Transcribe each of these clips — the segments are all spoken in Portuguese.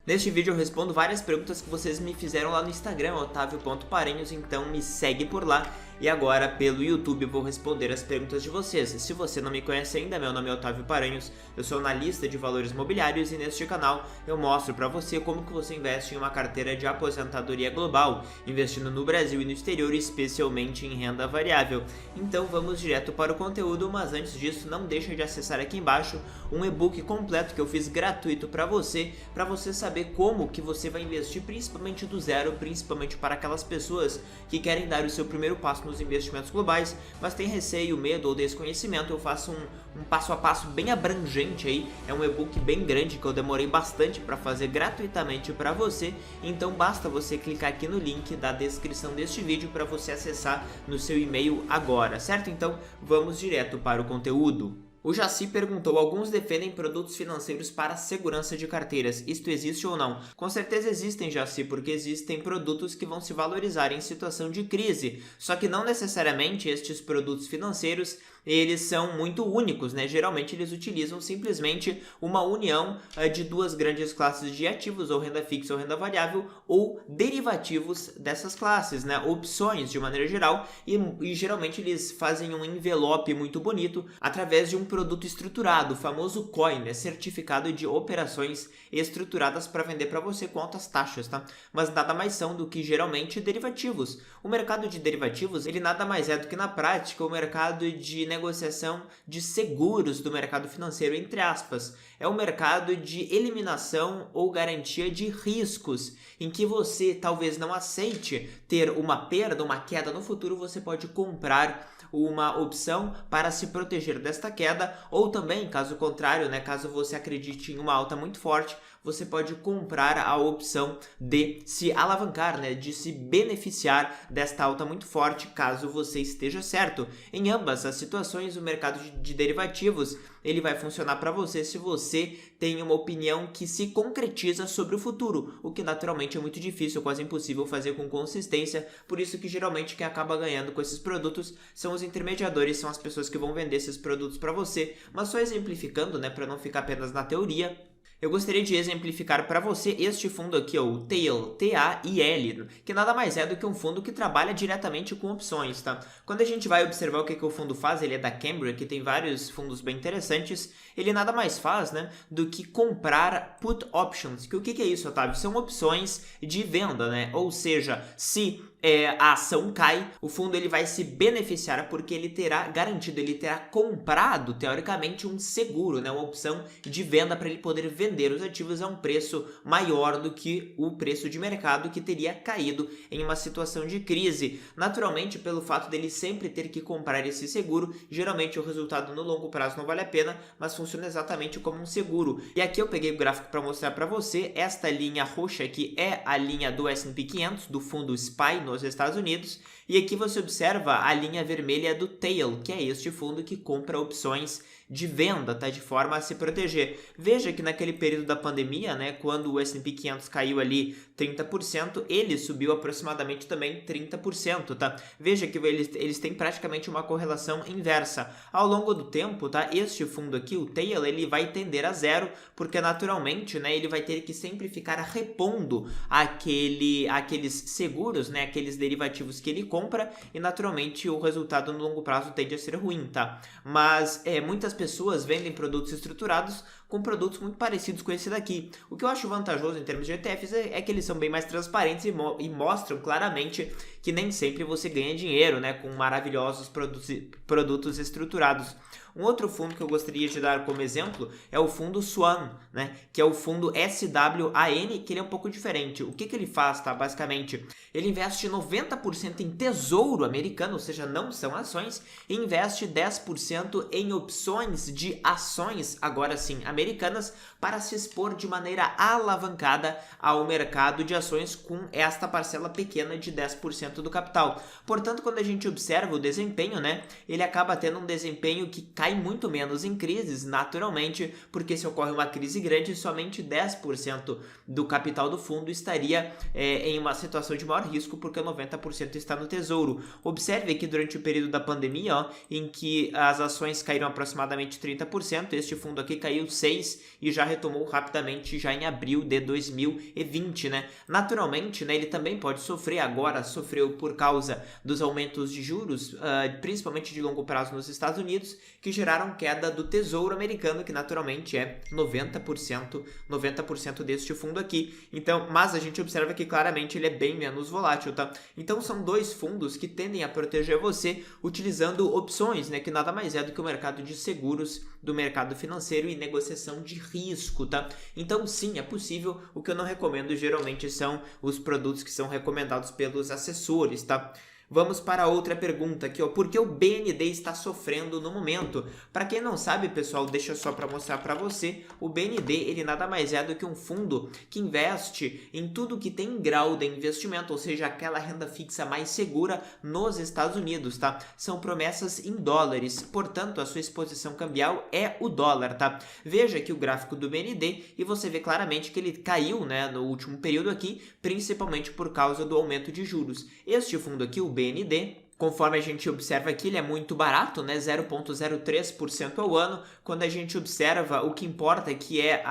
Neste vídeo eu respondo várias perguntas que vocês me fizeram lá no Instagram, otavio.paranhos, então me segue por lá. E agora pelo YouTube eu vou responder as perguntas de vocês. Se você não me conhece ainda, meu nome é Otávio Paranhos, eu sou analista de valores imobiliários e neste canal eu mostro para você como que você investe em uma carteira de aposentadoria global, investindo no Brasil e no exterior, especialmente em renda variável. Então vamos direto para o conteúdo, mas antes disso não deixa de acessar aqui embaixo um e-book completo que eu fiz gratuito para você saber como que você vai investir principalmente do zero, principalmente para aquelas pessoas que querem dar o seu primeiro passo nos investimentos globais, mas tem receio, medo ou desconhecimento. Eu faço um passo a passo bem abrangente aí, é um e-book bem grande que eu demorei bastante para fazer gratuitamente para você, então basta você clicar aqui no link da descrição deste vídeo para você acessar no seu e-mail agora, certo? Então vamos direto para o conteúdo. O Jaci perguntou: alguns defendem produtos financeiros para segurança de carteiras. Isto existe ou não? Com certeza existem, Jaci, porque existem produtos que vão se valorizar em situação de crise. Só que não necessariamente estes produtos financeiros eles são muito únicos, né? Geralmente eles utilizam simplesmente uma união de duas grandes classes de ativos, ou renda fixa ou renda variável, ou derivativos dessas classes, né? Opções de maneira geral, e geralmente eles fazem um envelope muito bonito através de um produto estruturado, o famoso COI, né? Certificado de operações estruturadas para vender para você com altas taxas, tá? Mas nada mais são do que geralmente derivativos. O mercado de derivativos, ele nada mais é do que na prática o mercado de negociação de seguros do mercado financeiro, entre aspas. É um mercado de eliminação ou garantia de riscos, em que você talvez não aceite ter uma perda, uma queda no futuro, você pode comprar uma opção para se proteger desta queda, ou também, caso contrário, né, caso você acredite em uma alta muito forte, você pode comprar a opção de se alavancar, né, de se beneficiar desta alta muito forte, caso você esteja certo. Em ambas as situações, o mercado de derivativos ele vai funcionar para você se você tem uma opinião que se concretiza sobre o futuro, o que naturalmente é muito difícil, quase impossível fazer com consistência. Por isso que geralmente quem acaba ganhando com esses produtos são os intermediadores, são as pessoas que vão vender esses produtos para você. Mas só exemplificando, né, para não ficar apenas na teoria, eu gostaria de exemplificar para você este fundo aqui, ó, o TAIL, T-A-I-L, que nada mais é do que um fundo que trabalha diretamente com opções, tá? Quando a gente vai observar o que o fundo faz, ele é da Cambridge, que tem vários fundos bem interessantes, ele nada mais faz, né, do que comprar put options. Que o que é isso, Otávio? São opções de venda, né? Ou seja, se a ação cai, o fundo ele vai se beneficiar porque ele terá garantido, ele terá comprado, teoricamente, um seguro, né? Uma opção de venda para ele poder vender os ativos a um preço maior do que o preço de mercado que teria caído em uma situação de crise. Naturalmente, pelo fato dele sempre ter que comprar esse seguro, geralmente o resultado no longo prazo não vale a pena, mas funciona exatamente como um seguro. E aqui eu peguei o gráfico para mostrar para você. Esta linha roxa aqui é a linha do S&P 500, do fundo SPY nos Estados Unidos, e aqui você observa a linha vermelha do TAIL, que é este fundo que compra opções de venda, tá? De forma a se proteger. Veja que naquele período da pandemia, né, quando o S&P 500 caiu ali 30%, ele subiu aproximadamente também 30%, tá? Veja que eles têm praticamente uma correlação inversa. Ao longo do tempo, tá? Este fundo aqui, o TAIL, ele vai tender a zero, porque naturalmente, né, ele vai ter que sempre ficar repondo aqueles seguros, né, aqueles derivativos que ele compra, e naturalmente o resultado no longo prazo tende a ser ruim, tá? Mas muitas pessoas vendem produtos estruturados com produtos muito parecidos com esse daqui. O que eu acho vantajoso em termos de ETFs é que eles são bem mais transparentes e mostram claramente que nem sempre você ganha dinheiro, né, com maravilhosos produtos estruturados. Um outro fundo que eu gostaria de dar como exemplo é o fundo Swan, né, que é o fundo SWAN, que ele é um pouco diferente. O que ele faz, tá? Basicamente, ele investe 90% em tesouro americano, ou seja, não são ações, e investe 10% em opções de ações, agora sim, americanas, para se expor de maneira alavancada ao mercado de ações com esta parcela pequena de 10% do capital. Portanto, quando a gente observa o desempenho, né, ele acaba tendo um desempenho que cai muito menos em crises, naturalmente, porque se ocorre uma crise grande, somente 10% do capital do fundo estaria em uma situação de maior risco, porque 90% está no tesouro. Observe que durante o período da pandemia, em que as ações caíram aproximadamente 30%, este fundo aqui caiu 6%. 2016 e já retomou rapidamente já em abril de 2020, né? Naturalmente, né, ele também pode sofrer, agora sofreu por causa dos aumentos de juros, principalmente de longo prazo nos Estados Unidos, que geraram queda do Tesouro Americano, que naturalmente é 90% deste fundo aqui. Então, mas a gente observa que claramente ele é bem menos volátil, tá? Então são dois fundos que tendem a proteger você utilizando opções, né, que nada mais é do que o mercado de seguros, do mercado financeiro e negociação de risco, tá? Então sim, é possível. O que eu não recomendo geralmente são os produtos que são recomendados pelos assessores, tá? Vamos para outra pergunta aqui, ó. Por que o BND está sofrendo no momento? Para quem não sabe, pessoal, deixa só para mostrar para você. O BND, ele nada mais é do que um fundo que investe em tudo que tem grau de investimento, ou seja, aquela renda fixa mais segura nos Estados Unidos, tá? São promessas em dólares, portanto, a sua exposição cambial é o dólar, tá? Veja aqui o gráfico do BND e você vê claramente que ele caiu, né, no último período aqui, principalmente por causa do aumento de juros. Este fundo aqui, o BND, conforme a gente observa aqui, ele é muito barato, né? 0,03% ao ano. Quando a gente observa, o que importa que é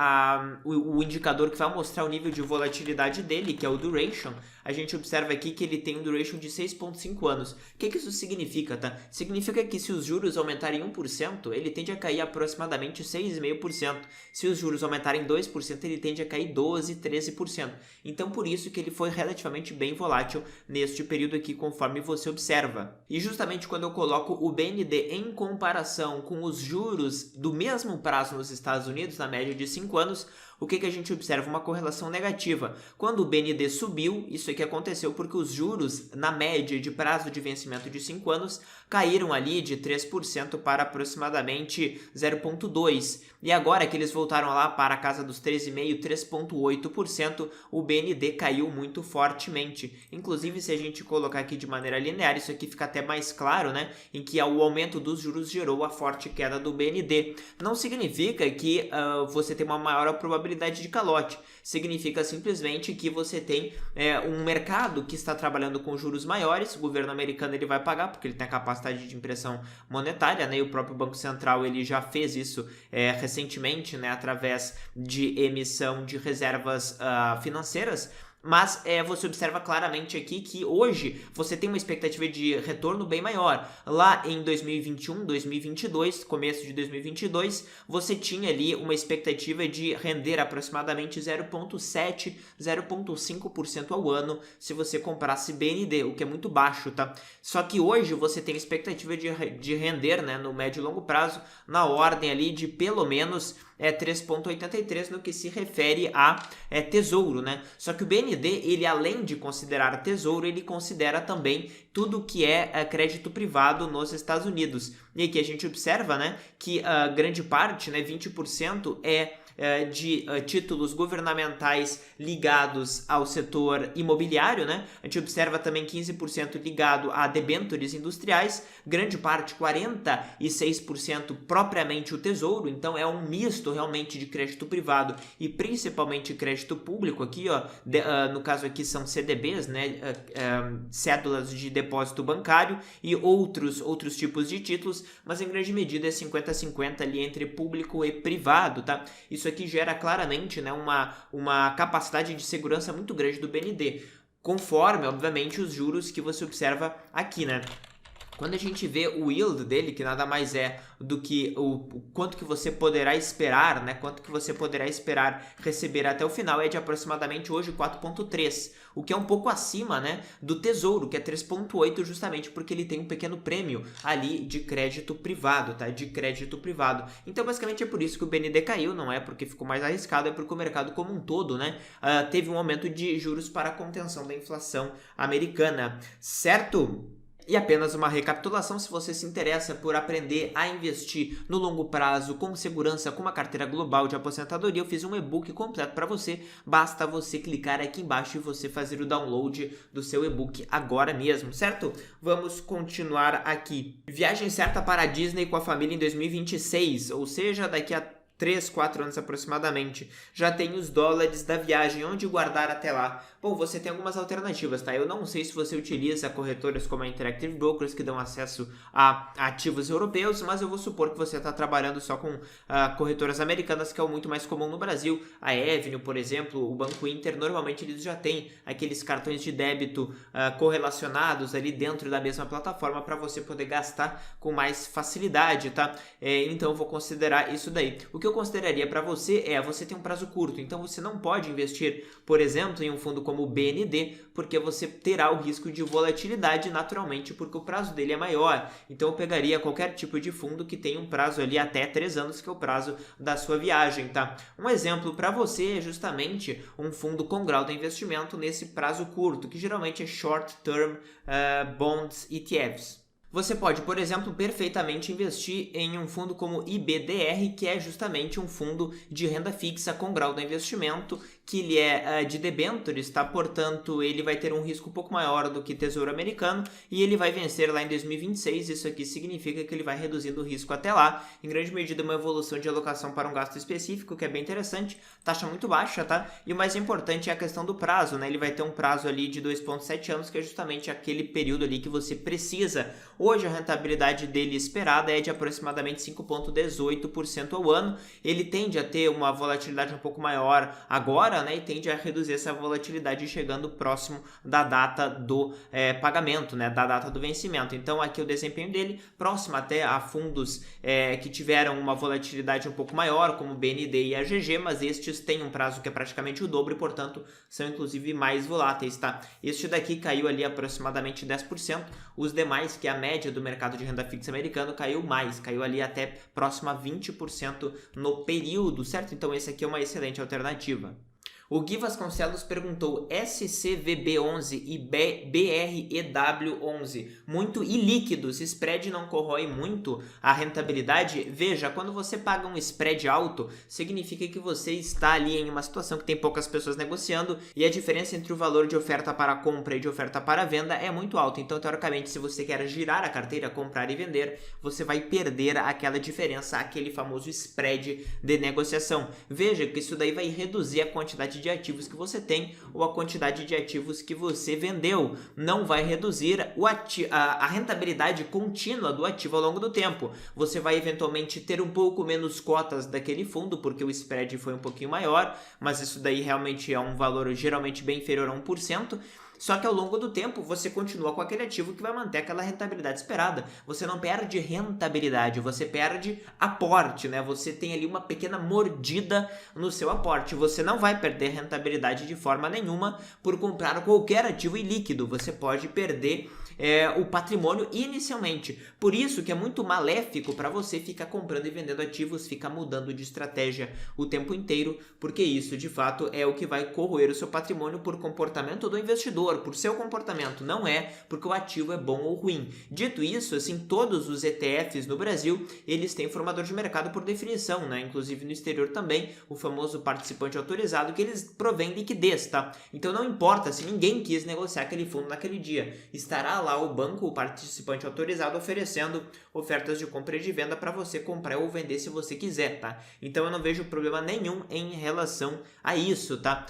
o indicador que vai mostrar o nível de volatilidade dele, que é o duration, a gente observa aqui que ele tem um duration de 6,5 anos. O que isso significa, tá? Significa que se os juros aumentarem 1%, ele tende a cair aproximadamente 6,5%. Se os juros aumentarem 2%, ele tende a cair 12%, 13%. Então, por isso que ele foi relativamente bem volátil neste período aqui, conforme você observa. E justamente quando eu coloco o BND em comparação com os juros do mesmo prazo nos Estados Unidos, na média de 5 anos, o que a gente observa? Uma correlação negativa. Quando o BND subiu, isso aqui aconteceu porque os juros, na média de prazo de vencimento de 5 anos, caíram ali de 3% para aproximadamente 0,2%. E agora que eles voltaram lá para a casa dos 3,5%, 3,8%, o BND caiu muito fortemente. Inclusive, se a gente colocar aqui de maneira linear, isso aqui fica até mais claro, né? Em que o aumento dos juros gerou a forte queda do BND. Não significa que você tem uma maior probabilidade de calote. Significa simplesmente que você tem um mercado que está trabalhando com juros maiores. O governo americano ele vai pagar porque ele tem a capacidade de impressão monetária, né? E o próprio Banco Central ele já fez isso recentemente, né? Através de emissão de reservas financeiras. Mas você observa claramente aqui que hoje você tem uma expectativa de retorno bem maior. Lá em 2021, 2022, começo de 2022, você tinha ali uma expectativa de render aproximadamente 0,7%, 0,5% ao ano se você comprasse BND, o que é muito baixo, tá? Só que hoje você tem expectativa de render, né, no médio e longo prazo, na ordem ali de pelo menos 3,83 no que se refere a tesouro, né? Só que o BND, ele além de considerar tesouro, ele considera também tudo que é crédito privado nos Estados Unidos. E aqui a gente observa, né, que grande parte, né, 20% de títulos governamentais ligados ao setor imobiliário, né? A gente observa também 15% ligado a debêntures industriais, grande parte, 46% propriamente o tesouro. Então é um misto realmente de crédito privado e principalmente crédito público aqui, ó, no caso aqui são CDBs, né? Cédulas de depósito bancário e outros tipos de títulos, mas em grande medida é 50-50 ali entre público e privado, tá? Isso aqui gera claramente, né, uma capacidade de segurança muito grande do BND, conforme, obviamente, os juros que você observa aqui, né? Quando a gente vê o yield dele, que nada mais é do que o quanto que você poderá esperar, né? Quanto que você poderá esperar receber até o final, é de aproximadamente hoje 4,3, o que é um pouco acima, né, do tesouro, que é 3,8, justamente porque ele tem um pequeno prêmio ali de crédito privado, tá? De crédito privado. Então, basicamente é por isso que o BND caiu, não é porque ficou mais arriscado, é porque o mercado como um todo, né, teve um aumento de juros para a contenção da inflação americana, certo? E apenas uma recapitulação, se você se interessa por aprender a investir no longo prazo com segurança com uma carteira global de aposentadoria, eu fiz um e-book completo para você, basta você clicar aqui embaixo e você fazer o download do seu e-book agora mesmo, certo? Vamos continuar aqui. Viagem certa para a Disney com a família em 2026, ou seja, daqui a 3, 4 anos aproximadamente. Já tem os dólares da viagem, onde guardar até lá. Bom, você tem algumas alternativas, tá? Eu não sei se você utiliza corretoras como a Interactive Brokers, que dão acesso a ativos europeus, mas eu vou supor que você está trabalhando só com corretoras americanas, que é o muito mais comum no Brasil. A Avenue, por exemplo, o Banco Inter, normalmente eles já têm aqueles cartões de débito correlacionados ali dentro da mesma plataforma para você poder gastar com mais facilidade, tá? Então eu vou considerar isso daí. O que eu consideraria para você ter um prazo curto, então você não pode investir, por exemplo, em um fundo como o BND, porque você terá o risco de volatilidade naturalmente, porque o prazo dele é maior. Então eu pegaria qualquer tipo de fundo que tenha um prazo ali até 3 anos, que é o prazo da sua viagem, tá? Um exemplo para você é justamente um fundo com grau de investimento nesse prazo curto, que geralmente é Short Term Bonds ETFs. Você pode, por exemplo, perfeitamente investir em um fundo como IBDR, que é justamente um fundo de renda fixa com grau de investimento, que ele é de debêntures, tá? Portanto, ele vai ter um risco um pouco maior do que Tesouro Americano e ele vai vencer lá em 2026. Isso aqui significa que ele vai reduzindo o risco até lá. Em grande medida, uma evolução de alocação para um gasto específico, que é bem interessante. Taxa muito baixa, tá? E o mais importante é a questão do prazo, né? Ele vai ter um prazo ali de 2,7 anos, que é justamente aquele período ali que você precisa. Hoje, a rentabilidade dele esperada é de aproximadamente 5,18% ao ano. Ele tende a ter uma volatilidade um pouco maior agora, né, e tende a reduzir essa volatilidade chegando próximo da data do pagamento, né, da data do vencimento. Então aqui o desempenho dele próximo até a fundos que tiveram uma volatilidade um pouco maior, como BND e AGG, mas estes têm um prazo que é praticamente o dobro e, portanto, são inclusive mais voláteis, tá? Este daqui caiu ali aproximadamente 10%, os demais, que é a média do mercado de renda fixa americano, caiu mais, caiu ali até próximo a 20% no período, certo? Então esse aqui é uma excelente alternativa. O Gui Vasconcelos perguntou: SCVB11 e BREW11, muito ilíquidos, spread não corrói muito a rentabilidade? Veja, quando você paga um spread alto, significa que você está ali em uma situação que tem poucas pessoas negociando e a diferença entre o valor de oferta para compra e de oferta para venda é muito alta. Então, teoricamente, se você quer girar a carteira, comprar e vender, você vai perder aquela diferença, aquele famoso spread de negociação. Veja que isso daí vai reduzir a quantidade de ativos que você tem ou a quantidade de ativos que você vendeu. Não vai reduzir a rentabilidade contínua do ativo ao longo do tempo. Você vai eventualmente ter um pouco menos cotas daquele fundo, porque o spread foi um pouquinho maior, mas isso daí realmente é um valor geralmente bem inferior a 1%. Só que ao longo do tempo você continua com aquele ativo que vai manter aquela rentabilidade esperada. Você não perde rentabilidade, você perde aporte, né? Você tem ali uma pequena mordida no seu aporte. Você não vai perder rentabilidade de forma nenhuma por comprar qualquer ativo ilíquido. Você pode perder o patrimônio inicialmente. Por isso que é muito maléfico para você ficar comprando e vendendo ativos, ficar mudando de estratégia o tempo inteiro, porque isso de fato é o que vai corroer o seu patrimônio por comportamento do investidor, por seu comportamento, não é porque o ativo é bom ou ruim. Dito isso, assim, todos os ETFs no Brasil, eles têm formador de mercado por definição, né? Inclusive no exterior também, o famoso participante autorizado, que eles provêm liquidez, tá? Então não importa se ninguém quis negociar aquele fundo naquele dia, estará lá o banco, o participante autorizado, oferecendo ofertas de compra e de venda para você comprar ou vender se você quiser, tá? Então eu não vejo problema nenhum em relação a isso, tá?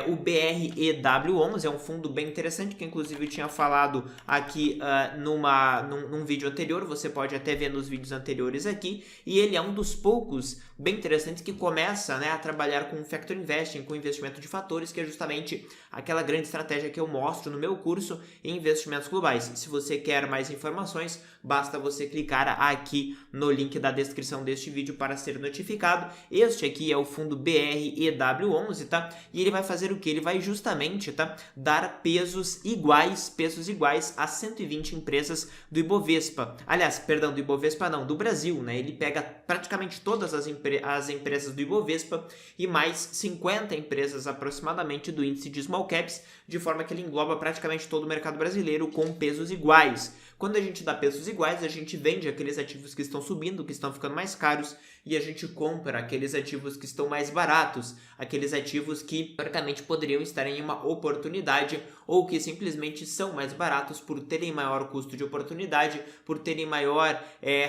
O BREW11 é um fundo bem interessante, que inclusive eu tinha falado aqui num vídeo anterior, você pode até ver nos vídeos anteriores aqui, e ele é um dos poucos bem interessantes que começa, né, a trabalhar com Factor Investing, com investimento de fatores, que é justamente aquela grande estratégia que eu mostro no meu curso em investimentos globais. Se você quer mais informações, basta você clicar aqui no link da descrição deste vídeo para ser notificado. Este aqui é o fundo BREW11, tá? E ele vai fazer o que? Ele vai justamente, tá, dar pesos iguais a 120 empresas do Ibovespa. Aliás, perdão, do Ibovespa não, do Brasil, né? Ele pega praticamente todas as empresas do Ibovespa e mais 50 empresas aproximadamente do índice de Small Caps, de forma que ele engloba praticamente todo o mercado brasileiro com pesos iguais. Quando a gente dá pesos iguais, a gente vende aqueles ativos que estão subindo, que estão ficando mais caros, e a gente compra aqueles ativos que estão mais baratos, aqueles ativos que, teoricamente, poderiam estar em uma oportunidade ou que simplesmente são mais baratos por terem maior custo de oportunidade, por terem maior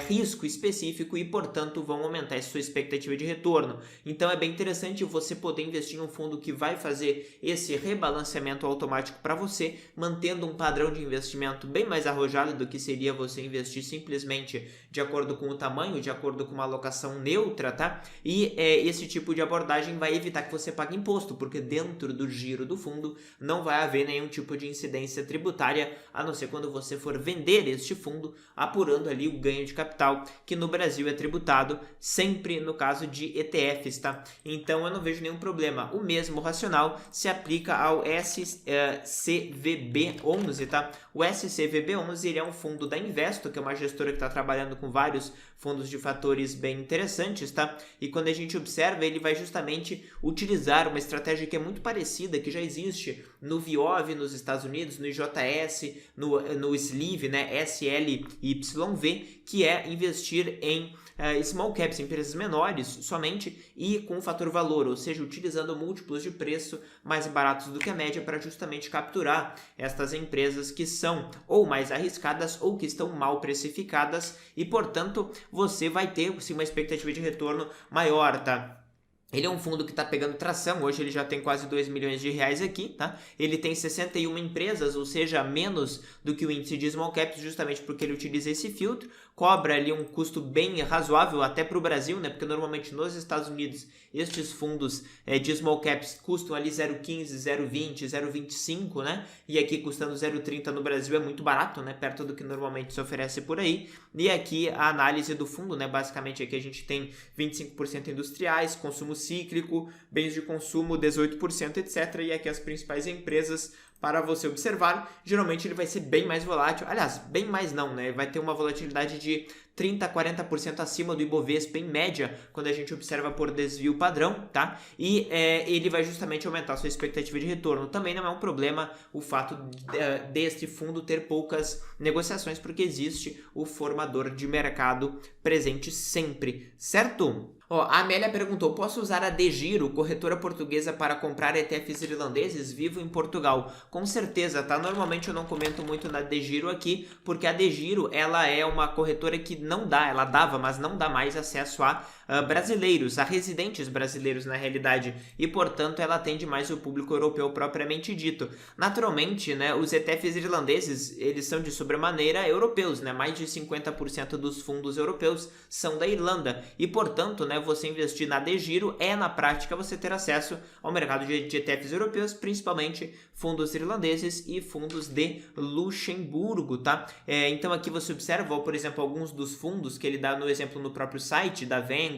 risco específico e, portanto, vão aumentar a sua expectativa de retorno. Então, é bem interessante você poder investir em um fundo que vai fazer esse rebalanceamento automático para você, mantendo um padrão de investimento bem mais arrojado do que seria você investir simplesmente de acordo com o tamanho, de acordo com uma alocação neutra, tá? E esse tipo de abordagem vai evitar que você pague imposto, porque dentro do giro do fundo não vai haver nenhum tipo de incidência tributária, a não ser quando você for vender este fundo, apurando ali o ganho de capital, que no Brasil é tributado sempre no caso de ETFs, tá? Então eu não vejo nenhum problema. O mesmo racional se aplica ao SCVB11, tá? O SCVB11 ele é um fundo da Investo, que é uma gestora que está trabalhando com vários fundos de fatores bem interessantes, tá? E quando a gente observa, ele vai justamente utilizar uma estratégia que é muito parecida, que já existe no VIOV nos Estados Unidos, no IJS, no SLIV, né? SLYV, que é investir em small caps, empresas menores somente e com o fator valor, ou seja, utilizando múltiplos de preço mais baratos do que a média para justamente capturar estas empresas que são ou mais arriscadas ou que estão mal precificadas e, portanto, você vai ter sim uma expectativa de retorno maior, tá? Ele é um fundo que está pegando tração, hoje ele já tem quase 2 milhões de reais aqui, tá? Ele tem 61 empresas, ou seja, menos do que o índice de small caps, justamente porque ele utiliza esse filtro, cobra ali um custo bem razoável até para o Brasil, né? Porque normalmente nos Estados Unidos estes fundos de small caps custam ali 0,15, 0,20, 0,25, né? E aqui custando 0,30 no Brasil é muito barato, né? Perto do que normalmente se oferece por aí. E aqui a análise do fundo, né? Basicamente aqui a gente tem 25% industriais, consumo cíclico, bens de consumo 18%, etc. E aqui as principais empresas para você observar. Geralmente ele vai ser bem mais volátil, aliás, bem mais não, né? Vai ter uma volatilidade de 30% a 40% acima do Ibovespa em média, quando a gente observa por desvio padrão, tá? E ele vai justamente aumentar a sua expectativa de retorno. Também não é um problema o fato deste fundo ter poucas negociações, porque existe o formador de mercado presente sempre, certo? A Amélia perguntou, posso usar a DEGIRO, corretora portuguesa, para comprar ETFs irlandeses? Vivo em Portugal. Com certeza, tá? Normalmente eu não comento muito na DEGIRO aqui, porque a DEGIRO, ela é uma corretora que não dá, ela dava, mas não dá mais acesso a brasileiros, a residentes brasileiros na realidade, e portanto ela atende mais o público europeu propriamente dito. Naturalmente, né, os ETFs irlandeses, eles são de sobremaneira europeus, né? Mais de 50% dos fundos europeus são da Irlanda, e portanto, né, você investir na DEGIRO é na prática você ter acesso ao mercado de ETFs europeus, principalmente fundos irlandeses e fundos de Luxemburgo, tá? Então aqui você observa, por exemplo, alguns dos fundos que ele dá no exemplo no próprio site da Vanguard,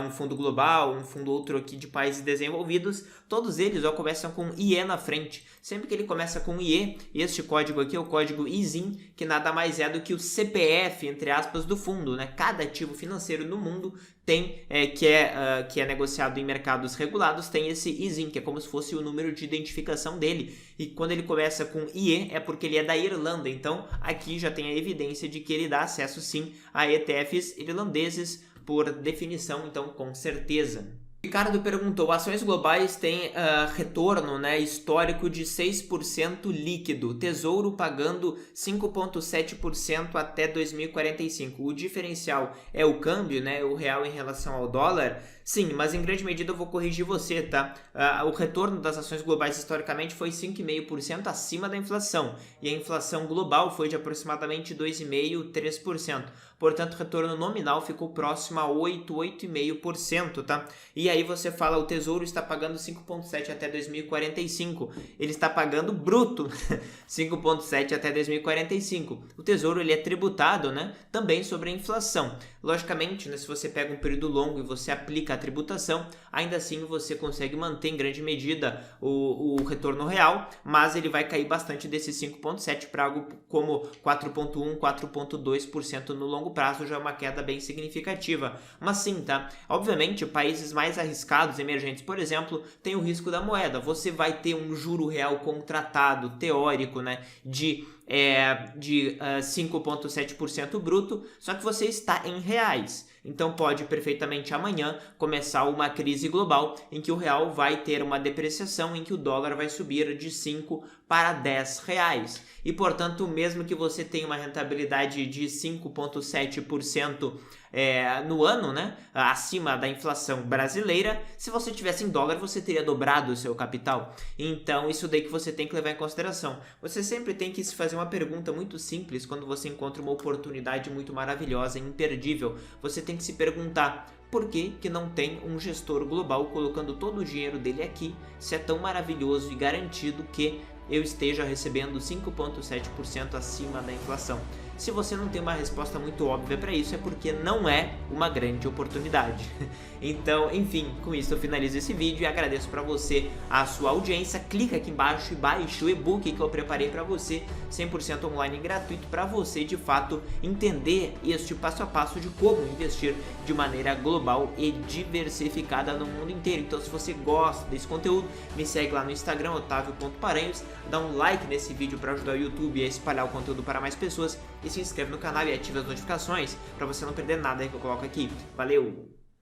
um fundo global, um fundo outro aqui de países desenvolvidos, todos eles começam com IE na frente. Sempre que ele começa com IE, este código aqui é o código ISIN, que nada mais é do que o CPF, entre aspas, do fundo, né? Cada ativo financeiro no mundo tem, que é negociado em mercados regulados, tem esse ISIN, que é como se fosse o número de identificação dele. E quando ele começa com IE, é porque ele é da Irlanda. Então, aqui já tem a evidência de que ele dá acesso, sim, a ETFs irlandeses, por definição, então, com certeza. Ricardo perguntou, ações globais têm retorno, né, histórico de 6% líquido, Tesouro pagando 5,7% até 2045. O diferencial é o câmbio, né, o real em relação ao dólar? Sim, mas em grande medida eu vou corrigir você, tá? O retorno das ações globais historicamente foi 5,5% acima da inflação, e a inflação global foi de aproximadamente 2,5%, 3%. Portanto, o retorno nominal ficou próximo a 8,5%, tá? E aí você fala, o Tesouro está pagando 5,7% até 2045. Ele está pagando bruto 5,7% até 2045. O Tesouro, ele é tributado, né, também sobre a inflação. Logicamente, né, se você pega um período longo e você aplica a tributação, ainda assim você consegue manter em grande medida o retorno real, mas ele vai cair bastante desse 5,7% para algo como 4,1%, 4,2% no longo prazo, já é uma queda bem significativa. Mas sim, tá? Obviamente, países mais arriscados, emergentes, por exemplo, tem o risco da moeda. Você vai ter um juro real contratado, teórico, né, de 5,7% bruto, só que você está em reais. Então pode perfeitamente amanhã começar uma crise global em que o real vai ter uma depreciação, em que o dólar vai subir de 5 para 10 reais. E portanto, mesmo que você tenha uma rentabilidade de 5,7% no ano, né, acima da inflação brasileira, se você tivesse em dólar, você teria dobrado o seu capital. Então, isso daí que você tem que levar em consideração. Você sempre tem que se fazer uma pergunta muito simples quando você encontra uma oportunidade muito maravilhosa, imperdível. Você tem que se perguntar: por que não tem um gestor global colocando todo o dinheiro dele aqui, se é tão maravilhoso e garantido que eu esteja recebendo 5,7% acima da inflação? Se você não tem uma resposta muito óbvia para isso, é porque não é uma grande oportunidade. Então, enfim, com isso eu finalizo esse vídeo e agradeço para você a sua audiência. Clica aqui embaixo e baixe o e-book que eu preparei para você, 100% online e gratuito, para você de fato entender este passo a passo de como investir de maneira global e diversificada no mundo inteiro. Então, se você gosta desse conteúdo, me segue lá no Instagram, otavio.paranhos, dá um like nesse vídeo para ajudar o YouTube a espalhar o conteúdo para mais pessoas e se inscreve no canal e ative as notificações para você não perder nada que eu coloco aqui. Valeu!